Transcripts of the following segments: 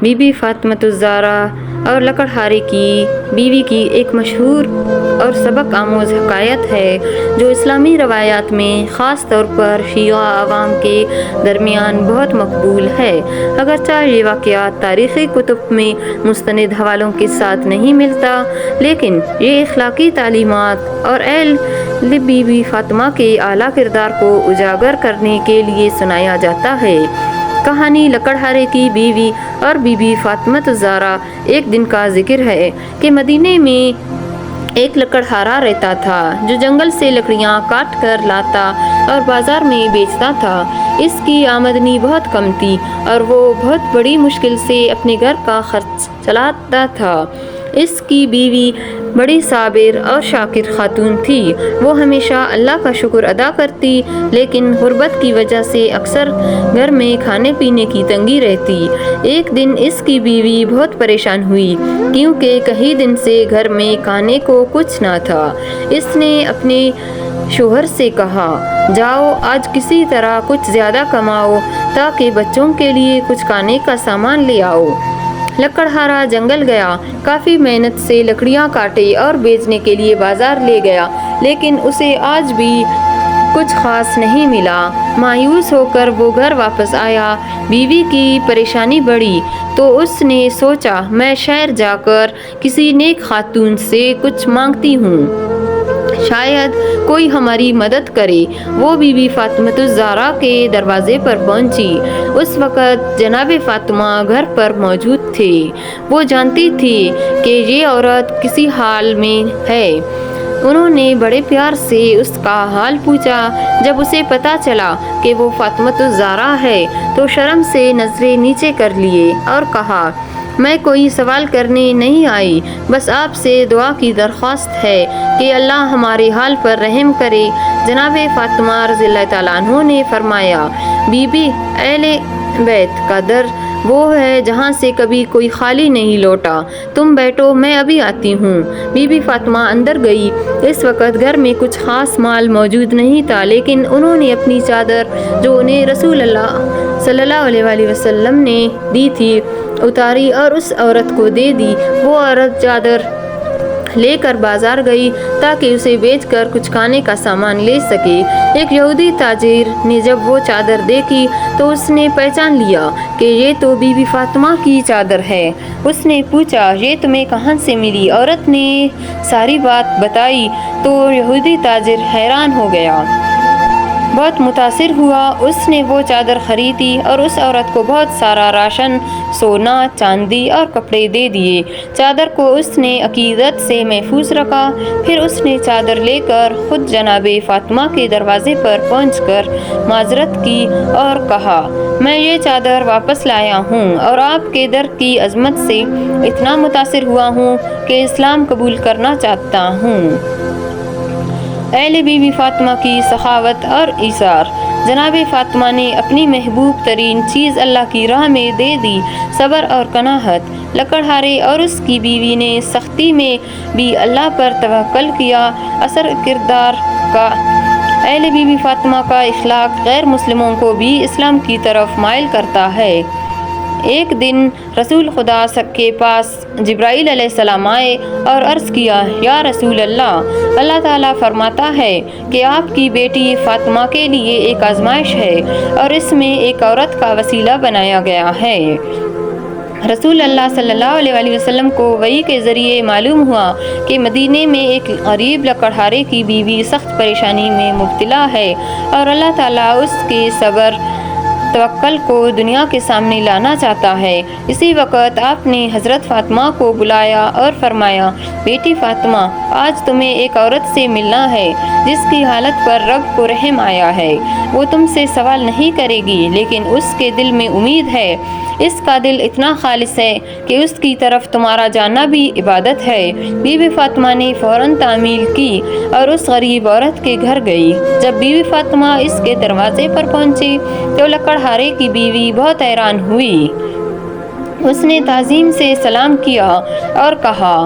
Be be Fatima الزہرا اور لکڑہارے کی بیوی کی ایک مشہور اور سبق آموز حکایت ہے جو اسلامی روایات میں خاص طور پر شیعہ عوام کے درمیان بہت مقبول ہے۔ اگرچہ یہ واقعات تاریخی کتب میں مستند حوالوں کے ساتھ نہیں ملتا، لیکن یہ اخلاقی تعلیمات اور اہل بی بی فاطمہ کے اعلیٰ کردار کو اجاگر کرنے کے لیے سنایا جاتا ہے۔ کہانی لکڑہارے کی بیوی اور بی بی فاطمۃ الزہرا ایک دن کا ذکر ہے کہ مدینے میں ایک لکڑہارا رہتا تھا جو جنگل سے لکڑیاں کاٹ کر لاتا اور بازار میں بیچتا تھا۔ اس کی آمدنی بہت کم تھی اور وہ بہت بڑی مشکل سے اپنے گھر کا خرچ چلاتا تھا۔ اس کی بیوی بڑی صابر اور شاکر خاتون تھی۔ وہ ہمیشہ اللہ کا شکر ادا کرتی، لیکن غربت کی وجہ سے اکثر گھر میں کھانے پینے کی تنگی رہتی۔ ایک دن اس کی بیوی بہت پریشان ہوئی کیونکہ کئی دن سے گھر میں کھانے کو کچھ نہ تھا۔ اس نے اپنے شوہر سے کہا، جاؤ آج کسی طرح کچھ زیادہ کماؤ تاکہ بچوں کے لیے کچھ کھانے کا سامان لے آؤ۔ لکڑہارا جنگل گیا، کافی محنت سے لکڑیاں کاٹے اور بیچنے کے لیے بازار لے گیا، لیکن اسے آج بھی کچھ خاص نہیں ملا۔ مایوس ہو کر وہ گھر واپس آیا۔ بیوی کی پریشانی بڑھی تو اس نے سوچا، میں شہر جا کر کسی نیک خاتون سے کچھ مانگتی ہوں، شاید کوئی ہماری مدد کرے۔ وہ بی بی فاطمۃ الزہرا کے دروازے پر پہنچی۔ اس وقت جناب فاطمہ گھر پر موجود تھے۔ وہ جانتی تھی کہ یہ عورت کسی حال میں ہے۔ انہوں نے بڑے پیار سے اس کا حال پوچھا۔ جب اسے پتہ چلا کہ وہ فاطمۃ الزہرا ہے تو شرم سے نظریں نیچے کر لیے اور کہا، میں کوئی سوال کرنے نہیں آئی، بس آپ سے دعا کی درخواست ہے کہ اللہ ہمارے حال پر رحم کرے۔ جناب فاطمہ رضی اللہ تعالیٰ عنہ نے فرمایا، بی بی، اہل بیت کا در وہ ہے جہاں سے کبھی کوئی خالی نہیں لوٹا، تم بیٹھو میں ابھی آتی ہوں۔ بی بی فاطمہ اندر گئی۔ اس وقت گھر میں کچھ خاص مال موجود نہیں تھا، لیکن انہوں نے اپنی چادر جو انہیں رسول اللہ صلی اللہ علیہ وآلہ وسلم نے دی تھی اتاری اور اس عورت کو دے دی۔ وہ عورت چادر لے کر بازار گئی تاکہ اسے بیچ کر کچھ کھانے کا سامان لے سکے۔ ایک یہودی تاجر نے جب وہ چادر دیکھی تو اس نے پہچان لیا کہ یہ تو بی بی فاطمہ کی چادر ہے۔ اس نے پوچھا، یہ تمہیں کہاں سے ملی؟ عورت نے ساری بات بتائی تو یہودی تاجر حیران ہو گیا، بہت متاثر ہوا۔ اس نے وہ چادر خریدی اور اس عورت کو بہت سارا راشن، سونا، چاندی اور کپڑے دے دیے۔ چادر کو اس نے عقیدت سے محفوظ رکھا۔ پھر اس نے چادر لے کر خود جناب فاطمہ کے دروازے پر پہنچ کر معذرت کی اور کہا، میں یہ چادر واپس لایا ہوں اور آپ کے در کی عظمت سے اتنا متاثر ہوا ہوں کہ اسلام قبول کرنا چاہتا ہوں۔ اہل بی بی فاطمہ کی سخاوت اور ایثار۔ جناب فاطمہ نے اپنی محبوب ترین چیز اللہ کی راہ میں دے دی، صبر اور قناعت۔ لکڑہارے اور اس کی بیوی نے سختی میں بھی اللہ پر توکل کیا۔ اثر کردار کا اہل بی بی فاطمہ کا اخلاق غیر مسلموں کو بھی اسلام کی طرف مائل کرتا ہے۔ ایک دن رسول خدا کے پاس جبرائیل علیہ السلام آئے اور عرض کیا، یا رسول اللہ، اللہ تعالیٰ فرماتا ہے کہ آپ کی بیٹی فاطمہ کے لیے ایک آزمائش ہے اور اس میں ایک عورت کا وسیلہ بنایا گیا ہے۔ رسول اللہ صلی اللہ علیہ وآلہ وسلم کو وحی کے ذریعے معلوم ہوا کہ مدینے میں ایک غریب لکڑہارے کی بیوی سخت پریشانی میں مبتلا ہے اور اللہ تعالیٰ اس کے صبر توکل کو دنیا کے سامنے لانا چاہتا ہے۔ اسی وقت آپ نے حضرت فاطمہ کو بلایا اور فرمایا، بیٹی فاطمہ، آج تمہیں ایک عورت سے ملنا ہے جس کی حالت پر رب کو رحم آیا ہے۔ وہ تم سے سوال نہیں کرے گی، لیکن اس کے دل میں امید ہے۔ اس کا دل اتنا خالص ہے کہ اس کی طرف تمہارا جانا بھی عبادت ہے۔ بی بی فاطمہ نے فوراً تعمیل کی اور اس غریب عورت کے گھر گئی۔ جب بی بی فاطمہ اس کے دروازے پر پہنچی تو لکڑہارے کی بیوی بہت حیران ہوئی۔ اس نے تعظیم سے سلام کیا اور کہا،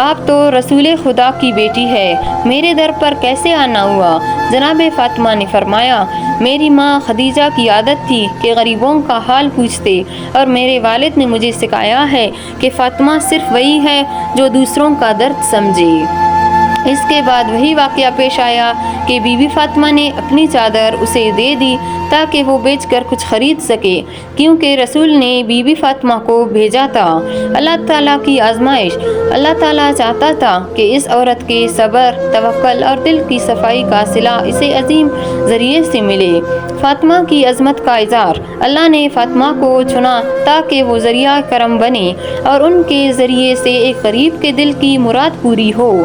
آپ تو رسول خدا کی بیٹی ہے، میرے در پر کیسے آنا ہوا؟ جناب فاطمہ نے فرمایا، میری ماں خدیجہ کی عادت تھی کہ غریبوں کا حال پوچھتے، اور میرے والد نے مجھے سکھایا ہے کہ فاطمہ صرف وہی ہے جو دوسروں کا درد سمجھے۔ اس کے بعد وہی واقعہ پیش آیا کہ بی بی فاطمہ نے اپنی چادر اسے دے دی تاکہ وہ بیچ کر کچھ خرید سکے، کیونکہ رسول نے بی بی فاطمہ کو بھیجا تھا۔ اللہ تعالیٰ کی آزمائش۔ اللہ تعالیٰ چاہتا تھا کہ اس عورت کے صبر، توکل اور دل کی صفائی کا صلہ اسے عظیم ذریعے سے ملے۔ فاطمہ کی عظمت کا اظہار۔ اللہ نے فاطمہ کو چنا تاکہ وہ ذریعہ کرم بنے اور ان کے ذریعے سے ایک غریب کے دل کی مراد پوری ہو۔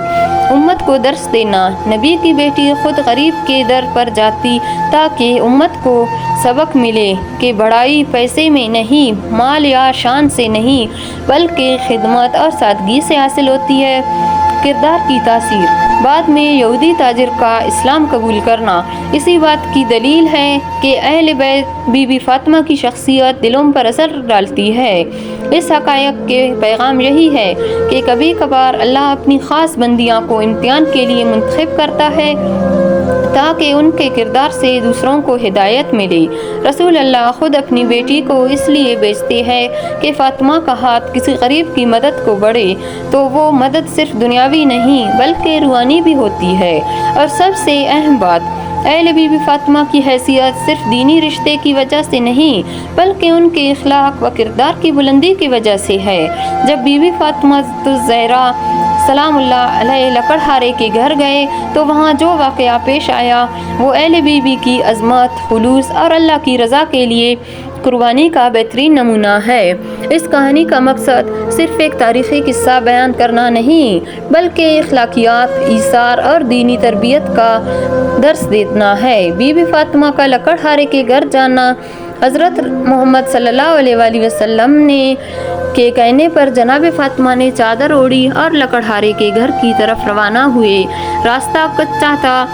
امت کو درس دینا۔ نبی کی بیٹی خود غریب کے در پر جاتی تاکہ امت کو سبق ملے کہ بڑائی پیسے میں نہیں، مال یا شان سے نہیں، بلکہ خدمت اور سادگی سے حاصل ہوتی ہے۔ کردار کی تاثیر۔ بعد میں یہودی تاجر کا اسلام قبول کرنا اسی بات کی دلیل ہے کہ اہل بیت بی بی فاطمہ کی شخصیت دلوں پر اثر ڈالتی ہے۔ اس حقائق کے پیغام یہی ہے کہ کبھی کبھار اللہ اپنی خاص بندیاں کو امتحان کے لیے منتخب کرتا ہے تاکہ ان کے کردار سے دوسروں کو ہدایت ملے۔ رسول اللہ خود اپنی بیٹی کو اس لیے بھیجتے ہیں کہ فاطمہ کا ہاتھ کسی غریب کی مدد کو بڑھے تو وہ مدد صرف دنیاوی نہیں بلکہ روحانی بھی ہوتی ہے۔ اور سب سے اہم بات، اہل بی بی فاطمہ کی حیثیت صرف دینی رشتے کی وجہ سے نہیں بلکہ ان کے اخلاق و کردار کی بلندی کی وجہ سے ہے۔ جب بی بی فاطمہ الزہرا سلام اللہ علیہ لکڑہارے کے گھر گئے تو وہاں جو واقعہ پیش آیا وہ اہل بی بی کی عظمت، خلوص اور اللہ کی رضا کے لیے قربانی کا بہترین نمونہ ہے۔ اس کہانی کا مقصد صرف ایک تاریخی قصہ بیان کرنا نہیں بلکہ اخلاقیات، ایثار اور دینی تربیت کا درس دینا ہے۔ بی بی فاطمہ کا لکڑہارے کے گھر جانا۔ حضرت محمد صلی اللہ علیہ وآلہ وسلم کے کہنے پر جناب فاطمہ نے چادر اوڑھی اور لکڑہارے کے گھر کی طرف روانہ ہوئے۔ راستہ کچا تھا،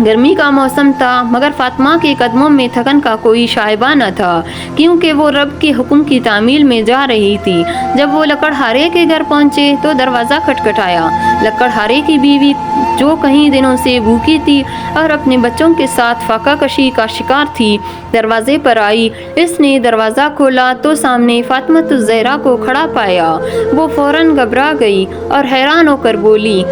گرمی کا موسم تھا، مگر فاطمہ کے قدموں میں تھکن کا کوئی شائبہ نہ تھا، کیونکہ وہ رب کے حکم کی تعمیل میں جا رہی تھی۔ جب وہ لکڑہارے کے گھر پہنچے تو دروازہ کھٹکھٹایا۔ لکڑہارے کی بیوی جو کئی دنوں سے بھوکی تھی اور اپنے بچوں کے ساتھ فاقہ کشی کا شکار تھی، دروازے پر آئی۔ اس نے دروازہ کھولا تو سامنے فاطمہ الزہرا کو کھڑا پایا۔ وہ فوراً گھبرا گئی اور حیران ہو کر بولی،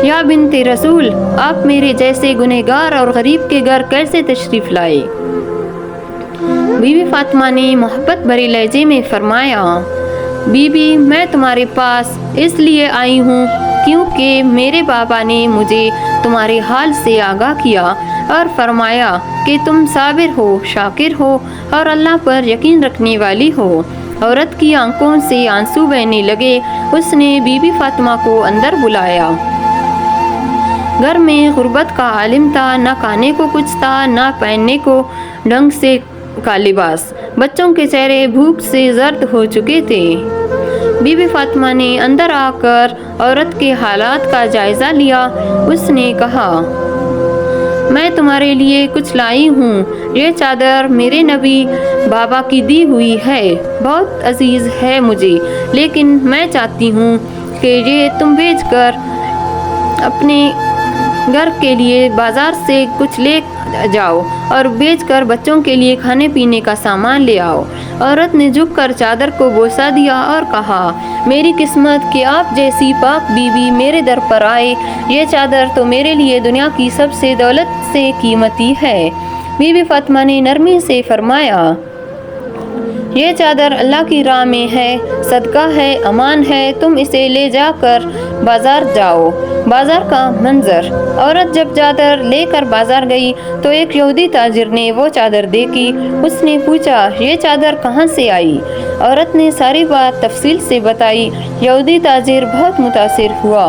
یا بنت رسول، آپ میرے جیسے گنہگار اور غریب کے گھر کیسے تشریف لائے؟ بی بی فاطمہ نے محبت بھرے لہجے میں فرمایا، بی بی میں تمہارے پاس اس لیے آئی ہوں کیونکہ میرے بابا نے مجھے تمہارے حال سے آگاہ کیا اور فرمایا کہ تم صابر ہو، شاکر ہو اور اللہ پر یقین رکھنے والی ہو۔ عورت کی آنکھوں سے آنسو بہنے لگے۔ اس نے بی بی فاطمہ کو اندر بلایا۔ گھر میں غربت کا عالم تھا، نہ کھانے کو کچھ تھا، نہ پہننے کو ڈھنگ سے کا لباس۔ بچوں کے چہرے بھوک سے زرد ہو چکے تھے۔ بی بی فاطمہ نے اندر آ کر عورت کے حالات کا جائزہ لیا۔ اس نے کہا، میں تمہارے لیے کچھ لائی ہوں۔ یہ چادر میرے نبی بابا کی دی ہوئی ہے، بہت عزیز ہے مجھے، لیکن میں چاہتی ہوں کہ یہ تم بیچ کر اپنے گھر کے لیے بازار سے کچھ لے جاؤ اور بیچ کر بچوں کے لیے کھانے پینے کا سامان لے آؤ۔ عورت نے جھک کر چادر کو بوسہ دیا اور کہا، میری قسمت کہ آپ جیسی پاک بی بی میرے در پر آئے۔ یہ چادر تو میرے لیے دنیا کی سب سے دولت سے قیمتی ہے۔ بی بی فاطمہ نے نرمی سے فرمایا، یہ چادر اللہ کی راہ میں ہے، صدقہ ہے، امان ہے، تم اسے لے جا کر بازار جاؤ۔ بازار کا منظر۔ عورت جب چادر لے کر بازار گئی تو ایک یہودی تاجر نے وہ چادر دیکھی۔ اس نے پوچھا، یہ چادر کہاں سے آئی؟ عورت نے ساری بات تفصیل سے بتائی۔ یہودی تاجر بہت متاثر ہوا۔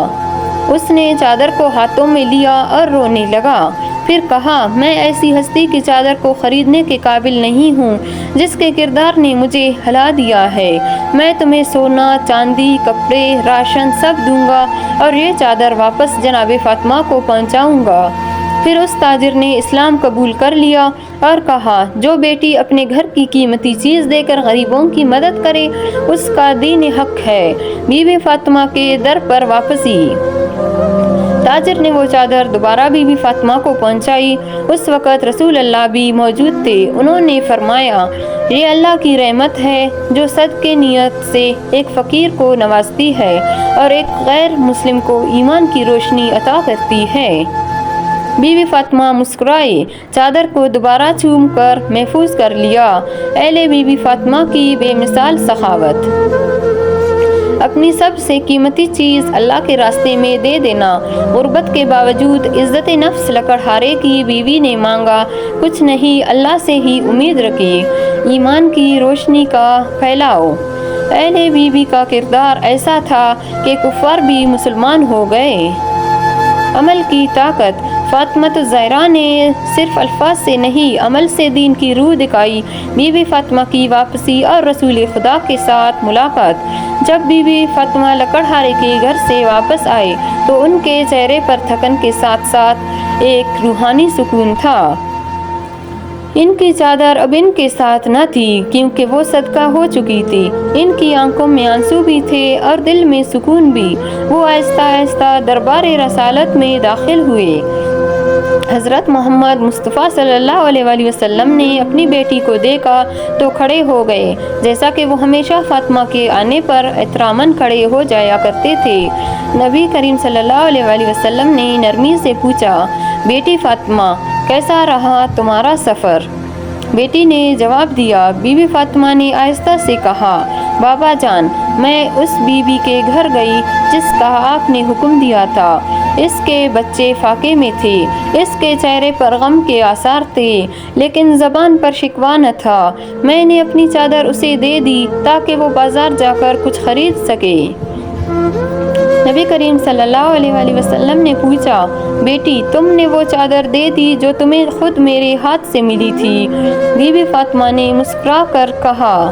اس نے چادر کو ہاتھوں میں لیا اور رونے لگا۔ پھر کہا، میں ایسی ہستی کی چادر کو خریدنے کے قابل نہیں ہوں جس کے کردار نے مجھے ہلا دیا ہے۔ میں تمہیں سونا، چاندی، کپڑے، راشن سب دوں گا اور یہ چادر واپس جناب فاطمہ کو پہنچاؤں گا۔ پھر اس تاجر نے اسلام قبول کر لیا اور کہا، جو بیٹی اپنے گھر کی قیمتی چیز دے کر غریبوں کی مدد کرے اس کا دین حق ہے۔ بی بی فاطمہ کے در پر واپسی۔ تاجر نے وہ چادر دوبارہ بی بی فاطمہ کو پہنچائی۔ اس وقت رسول اللہ بھی موجود تھے۔ انہوں نے فرمایا، یہ اللہ کی رحمت ہے جو صدقے نیت سے ایک فقیر کو نوازتی ہے اور ایک غیر مسلم کو ایمان کی روشنی عطا کرتی ہے۔ بی بی فاطمہ مسکرائی، چادر کو دوبارہ چوم کر محفوظ کر لیا۔ اہل بی بی فاطمہ کی بے مثال سخاوت۔ اپنی سب سے قیمتی چیز اللہ کے راستے میں دے دینا۔ غربت کے باوجود عزت نفس لکڑہارے کی بیوی نے مانگا، کچھ نہیں، اللہ سے ہی امید رکھی، ایمان کی روشنی کا پھیلاؤ۔ اہل بی بی کا کردار ایسا تھا کہ کفار بھی مسلمان ہو گئے۔ عمل کی طاقت۔ فاطمہ الزہرا نے صرف الفاظ سے نہیں، عمل سے دین کی روح دکھائی۔ بی بی فاطمہ کی واپسی اور رسول خدا کے ساتھ ملاقات۔ جب بی بی فاطمہ لکڑہارے کے گھر سے واپس آئے تو ان کے چہرے پر تھکن کے ساتھ ساتھ ایک روحانی سکون تھا۔ ان کی چادر اب ان کے ساتھ نہ تھی کیونکہ وہ صدقہ ہو چکی تھی۔ ان کی آنکھوں میں آنسو بھی تھے اور دل میں سکون بھی۔ وہ آہستہ آہستہ دربار رسالت میں داخل ہوئے۔ حضرت محمد مصطفیٰ صلی اللہ علیہ وآلہ وسلم نے اپنی بیٹی کو دیکھا تو کھڑے ہو گئے، جیسا کہ وہ ہمیشہ فاطمہ کے آنے پر احتراماً کھڑے ہو جایا کرتے تھے۔ نبی کریم صلی اللہ علیہ وآلہ وسلم نے نرمی سے پوچھا، بیٹی فاطمہ، کیسا رہا تمہارا سفر؟ بیٹی نے جواب دیا۔ بی بی فاطمہ نے آہستہ سے کہا، بابا جان، میں اس بی بی کے گھر گئی جس کا آپ نے حکم دیا تھا۔ اس کے بچے فاقے میں تھے، اس کے چہرے پر غم کے آثار تھے، لیکن زبان پر شکوہ نہ تھا۔ میں نے اپنی چادر اسے دے دی تاکہ وہ بازار جا کر کچھ خرید سکے۔ نبی کریم صلی اللہ علیہ وآلہ وسلم نے پوچھا، بیٹی، تم نے وہ چادر دے دی جو تمہیں خود میرے ہاتھ سے ملی تھی؟ بی بی فاطمہ نے مسکرا کر کہا،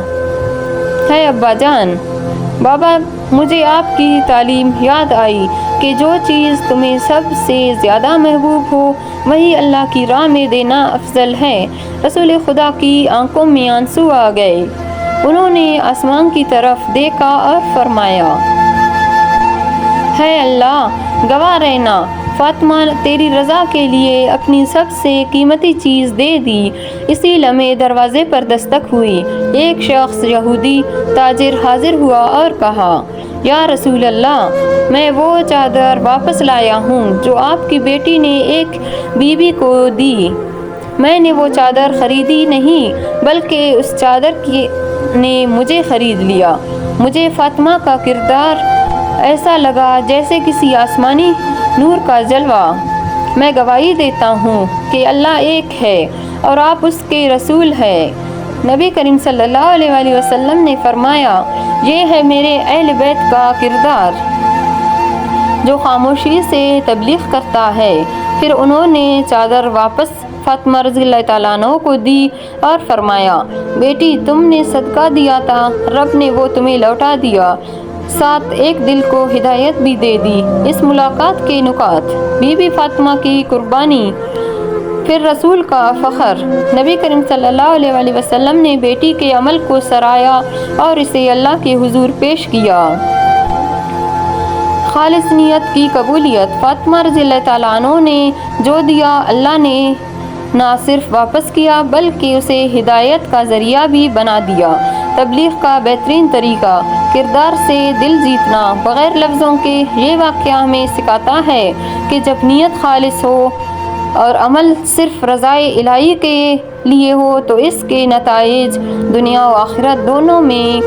ہے ابا جان۔ بابا، مجھے آپ کی تعلیم یاد آئی کہ جو چیز تمہیں سب سے زیادہ محبوب ہو وہی اللہ کی راہ میں دینا افضل ہے۔ رسول خدا کی آنکھوں میں آنسو آ گئے۔ انہوں نے آسمان کی طرف دیکھا اور فرمایا، ہے اللہ، گواہ رہنا، فاطمہ تیری رضا کے لیے اپنی سب سے قیمتی چیز دے دی۔ اسی لمحے دروازے پر دستک ہوئی۔ ایک شخص یہودی تاجر حاضر ہوا اور کہا، یا رسول اللہ، میں وہ چادر واپس لایا ہوں جو آپ کی بیٹی نے ایک بی بی کو دی۔ میں نے وہ چادر خریدی نہیں بلکہ اس چادر نے مجھے خرید لیا۔ مجھے فاطمہ کا کردار ایسا لگا جیسے کسی آسمانی نور کا جلوہ۔ میں گواہی دیتا ہوں کہ اللہ ایک ہے اور آپ اس کے رسول ہیں۔ نبی کریم صلی اللہ علیہ وآلہ وسلم نے فرمایا، یہ ہے میرے اہل بیت کا کردار جو خاموشی سے تبلیغ کرتا ہے۔ پھر انہوں نے چادر واپس فاطمہ رضی اللہ تعالیٰ عنہ کو دی اور فرمایا، بیٹی، تم نے صدقہ دیا تھا، رب نے وہ تمہیں لوٹا دیا، ساتھ ایک دل کو ہدایت بھی دے دی۔ اس ملاقات کے نکات۔ بی بی فاطمہ کی قربانی، پھر رسول کا فخر۔ نبی کریم صلی اللہ علیہ وآلہ وسلم نے بیٹی کے عمل کو سراہا اور اسے اللہ کے حضور پیش کیا۔ خالص نیت کی قبولیت۔ فاطمہ رضی اللہ تعالیٰ عنہ نے جو دیا، اللہ نے نہ صرف واپس کیا بلکہ اسے ہدایت کا ذریعہ بھی بنا دیا۔ تبلیغ کا بہترین طریقہ، کردار سے دل جیتنا بغیر لفظوں کے۔ یہ واقعہ ہمیں سکھاتا ہے کہ جب نیت خالص ہو اور عمل صرف رضائے الہی کے لیے ہو تو اس کے نتائج دنیا و آخرت دونوں میں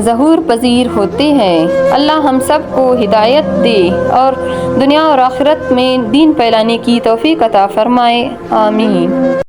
ظہور پذیر ہوتے ہیں۔ اللہ ہم سب کو ہدایت دے اور دنیا اور آخرت میں دین پھیلانے کی توفیق عطا فرمائے، آمین۔